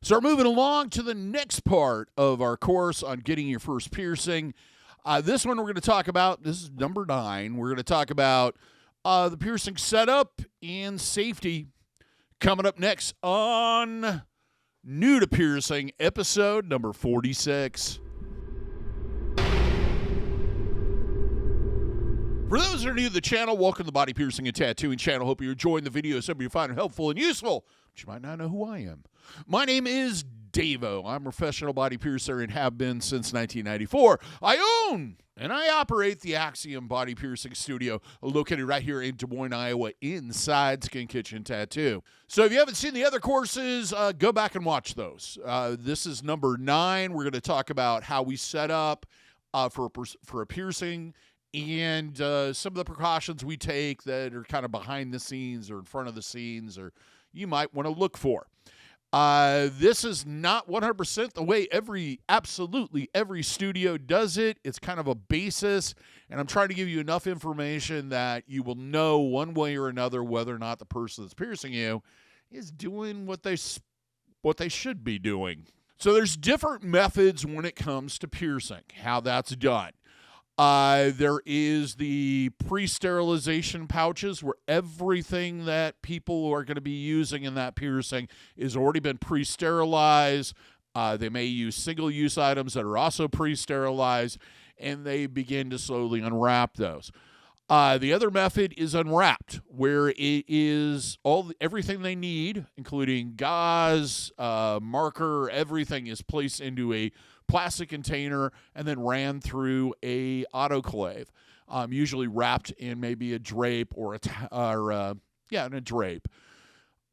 So we're moving along to the next part of our course on getting your first piercing. This one we're going to talk about, this is number 9. We're going to talk about the piercing setup and safety. Coming up next on New to Piercing, episode number 46. For those that are new to the channel, welcome to the Body Piercing and Tattooing channel. Hope you're enjoying the videos. Hope you find it helpful and useful, but you might not know who I am. My name is DaVo. I'm a professional body piercer and have been since 1994. I own and I operate the Axiom Body Piercing Studio, located right here in Des Moines, Iowa, inside Skin Kitchen Tattoo. So if you haven't seen the other courses, go back and watch those. This is number 9. We're going to talk about how we set up for a piercing and some of the precautions we take that are kind of behind the scenes or in front of the scenes or you might want to look for. This is not 100% the way absolutely every studio does it. It's kind of a basis, and I'm trying to give you enough information that you will know one way or another whether or not the person that's piercing you is doing what they should be doing. So there's different methods when it comes to piercing, how that's done. There is the pre-sterilization pouches where everything that people are going to be using in that piercing is already been pre-sterilized. They may use single-use items that are also pre-sterilized, and they begin to slowly unwrap those. The other method is unwrapped, where it is everything they need, including gauze, marker, everything is placed into a plastic container and then ran through a autoclave, usually wrapped in maybe a drape or in a drape.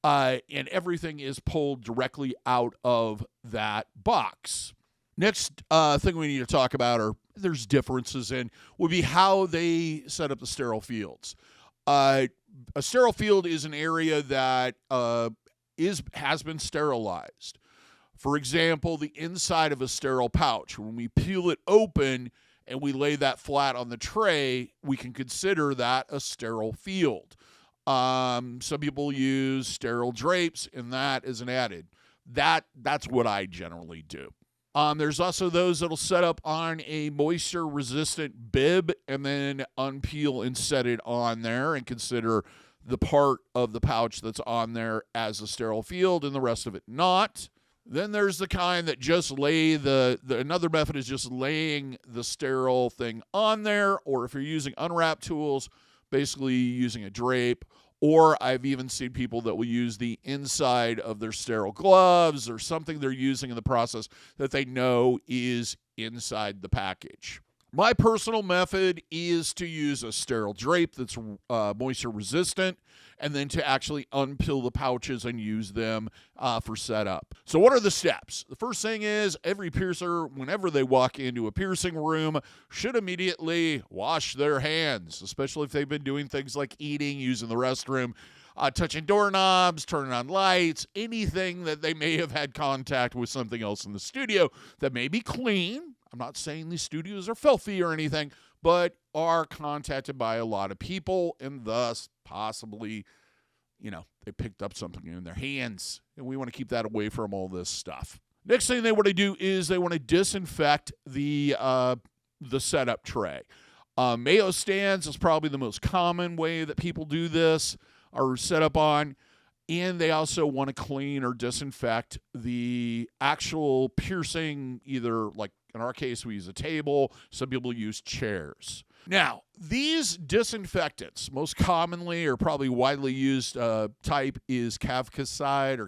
And everything is pulled directly out of that box. Next thing we need to talk about there's differences in would be how they set up the sterile fields. A sterile field is an area that has been sterilized. For example, the inside of a sterile pouch, when we peel it open and we lay that flat on the tray, we can consider that a sterile field. Some people use sterile drapes, and that is an added. That's what I generally do. There's also those that'll set up on a moisture-resistant bib and then unpeel and set it on there and consider the part of the pouch that's on there as a sterile field and the rest of it not. Then there's the kind that just lay another method is just laying the sterile thing on there, or if you're using unwrapped tools, basically using a drape, or I've even seen people that will use the inside of their sterile gloves or something they're using in the process that they know is inside the package. My personal method is to use a sterile drape that's moisture resistant and then to actually unpeel the pouches and use them for setup. So what are the steps? The first thing is every piercer, whenever they walk into a piercing room, should immediately wash their hands, especially if they've been doing things like eating, using the restroom, touching doorknobs, turning on lights, anything that they may have had contact with something else in the studio that may be clean. I'm not saying these studios are filthy or anything, but are contacted by a lot of people and thus possibly, they picked up something in their hands. And we want to keep that away from all this stuff. Next thing they want to do is they want to disinfect the setup tray. Mayo stands is probably the most common way that people do this or set up on. And they also want to clean or disinfect the actual piercing, either like in our case, we use a table. Some people use chairs. Now, these disinfectants, most commonly or probably widely used type is Cavicide.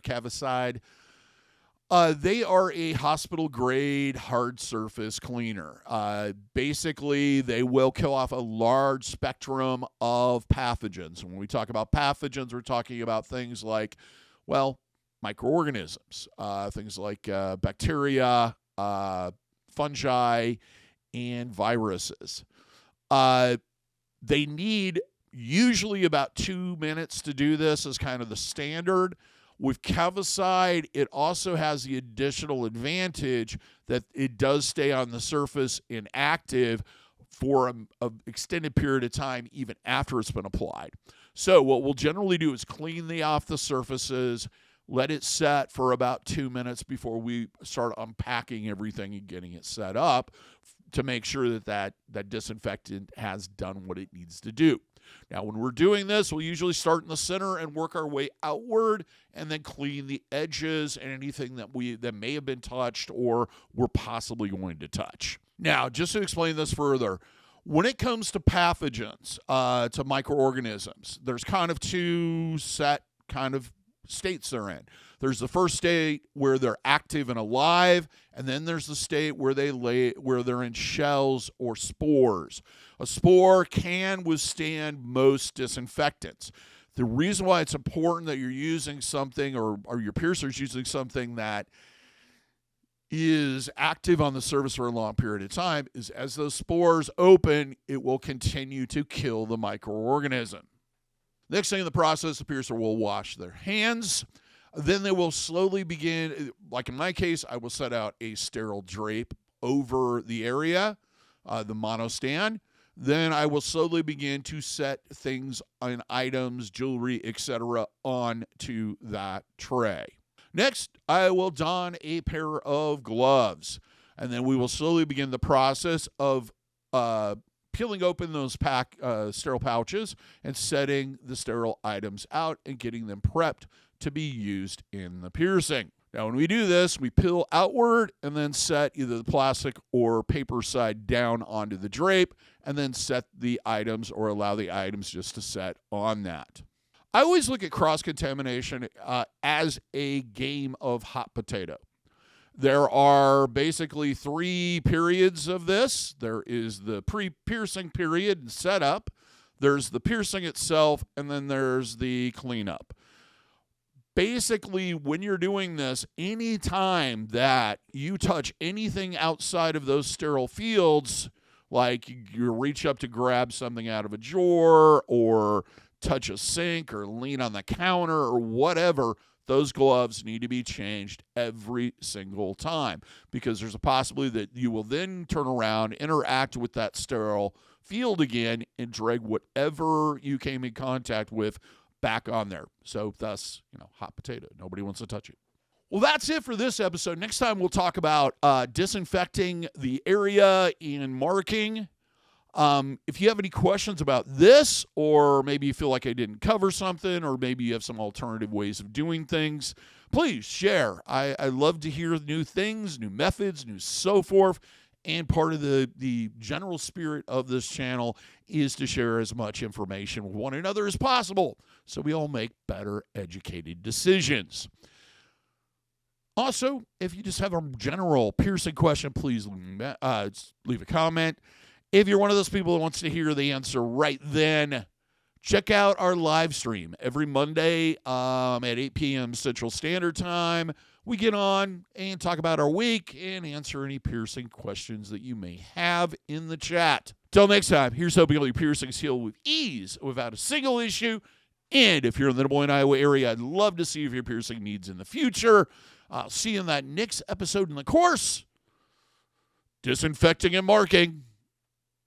They are a hospital-grade hard surface cleaner. Basically, they will kill off a large spectrum of pathogens. When we talk about pathogens, we're talking about things like, microorganisms, things like bacteria, fungi, and viruses. They need usually about 2 minutes to do this as kind of the standard. With Cavicide, it also has the additional advantage that it does stay on the surface inactive for an extended period of time, even after it's been applied. So what we'll generally do is clean off the surfaces, Let it set for about 2 minutes before we start unpacking everything and getting it set up to make sure that disinfectant has done what it needs to do. Now, when we're doing this, we'll usually start in the center and work our way outward and then clean the edges and anything that may have been touched or we're possibly going to touch. Now, just to explain this further, when it comes to pathogens, to microorganisms, there's kind of two set kind of states they're in. There's the first state where they're active and alive, and then there's the state where they're in shells or spores. A spore can withstand most disinfectants. The reason why it's important that you're using something or your piercer's using something that is active on the surface for a long period of time is as those spores open, it will continue to kill the microorganism. Next thing in the process, the piercer will wash their hands. Then they will slowly begin, like in my case, I will set out a sterile drape over the area, the monostand. Then I will slowly begin to set things and items, jewelry, etc. onto that tray. Next, I will don a pair of gloves, and then we will slowly begin the process of peeling open those sterile pouches and setting the sterile items out and getting them prepped to be used in the piercing. Now, when we do this, we peel outward and then set either the plastic or paper side down onto the drape and then set the items or allow the items just to set on that. I always look at cross-contamination as a game of hot potato. There are basically 3 periods of this. There is the pre-piercing period and setup, there's the piercing itself, and then there's the cleanup. Basically, when you're doing this, any time that you touch anything outside of those sterile fields, like you reach up to grab something out of a drawer or touch a sink or lean on the counter or whatever, those gloves need to be changed every single time because there's a possibility that you will then turn around, interact with that sterile field again, and drag whatever you came in contact with back on there. So thus, hot potato. Nobody wants to touch it. Well, that's it for this episode. Next time we'll talk about disinfecting the area and marking. If you have any questions about this, or maybe you feel like I didn't cover something, or maybe you have some alternative ways of doing things, please share. I love to hear new things, new methods, new so forth. And part of the general spirit of this channel is to share as much information with one another as possible so we all make better educated decisions. Also, if you just have a general piercing question, please leave a comment. If you're one of those people that wants to hear the answer right then, check out our live stream every Monday at 8 p.m. Central Standard Time. We get on and talk about our week and answer any piercing questions that you may have in the chat. Till next time, here's hoping all your piercings heal with ease without a single issue. And if you're in the Des Moines, Iowa area, I'd love to see if your piercing needs in the future. I'll see you in that next episode in the course. Disinfecting and marking.